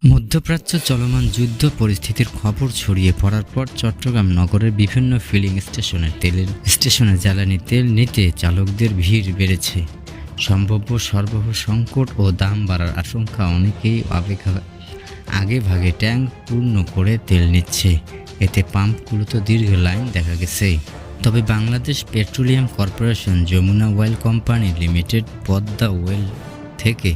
মধ্যপ্রাচ্য চলমান যুদ্ধ পরিস্থিতির খবর ছড়িয়ে পড়ার পর চট্টগ্রাম নগরের বিভিন্ন ফিলিং স্টেশনে জ্বালানি তেল নিতে চালকদের ভিড় বেড়েছে। সম্ভাব্য সরবরাহ সংকট ও দাম বাড়ার আশঙ্কা অনেকেই আগেভাগে ট্যাঙ্ক পূর্ণ করে তেল নিচ্ছে। এতে পাম্পগুলোতে দীর্ঘ লাইন দেখা গেছে। তবে Bangladesh petroleum corporation Jamuna oil company limited Padma oil থেকে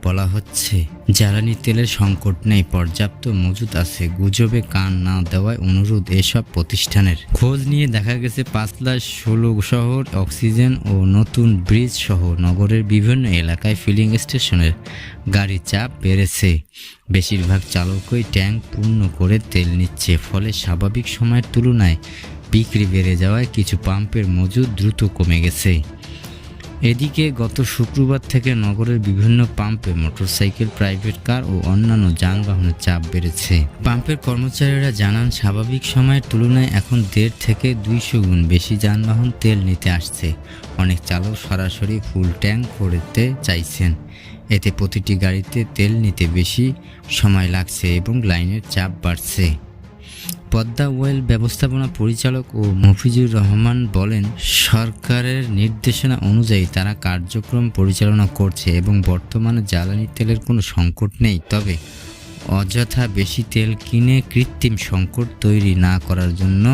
বলা হচ্ছে, জ্বালানি তেলের সংকট নেই, পর্যাপ্ত মজুদ আছে। গুজবে কান না দেওয়ায় অনুরোধ এসব প্রতিষ্ঠানের। খোঁজ নিয়ে দেখা গেছে পাঁচলা 16 শহর অক্সিজেন ও নতুন ব্রিজ সহ নগরের বিভিন্ন এলাকায় ফিলিং স্টেশনের গাড়ি চাপ বেড়েছে। বেশিরভাগ চালকই ট্যাঙ্ক পূর্ণ করে তেল নিচ্ছে, ফলে স্বাভাবিক সময়ের তুলনায় বিক্রি বেড়ে যাওয়ায় কিছু পাম্পের মজুদ দ্রুত কমে গেছে। এদিকে গত শুক্রবার থেকে নগরের বিভিন্ন পাম্পে মোটরসাইকেল, প্রাইভেট কার ও অন্যান্য যানবাহনের চাপ বেড়েছে। পাম্পের কর্মচারীরা জানান, স্বাভাবিক সময়ের তুলনায় এখন 1.5 থেকে 200 গুণ বেশি যানবাহন তেল নিতে আসছে। অনেক চালক সরাসরি ফুল ট্যাঙ্ক করতে চাইছেন। এতে প্রতিটি গাড়িতে তেল নিতে বেশি সময় লাগছে এবং লাইনের চাপ বাড়ছে। পদ্মা ওয়েল ব্যবস্থাপনা পরিচালক ও মফিজুর রহমান বলেন, সরকারের নির্দেশনা অনুযায়ী তারা কার্যক্রম পরিচালনা করছে এবং বর্তমানে জ্বালানি তেলের কোনো সংকট নেই। তবে অযথা বেশি তেল কিনে কৃত্রিম সংকট তৈরি না করার জন্য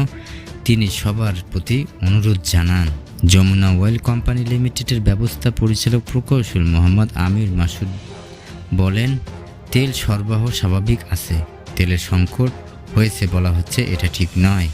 তিনি সবার প্রতি অনুরোধ জানান। যমুনা অয়েল কোম্পানি লিমিটেডের ব্যবস্থা পরিচালক প্রকৌশল মোহাম্মদ আমির মাসুদ বলেন, তেল সরবরাহ স্বাভাবিক আছে। তেলের সংকট হয়েছে বলা হচ্ছে, এটা ঠিক নয়।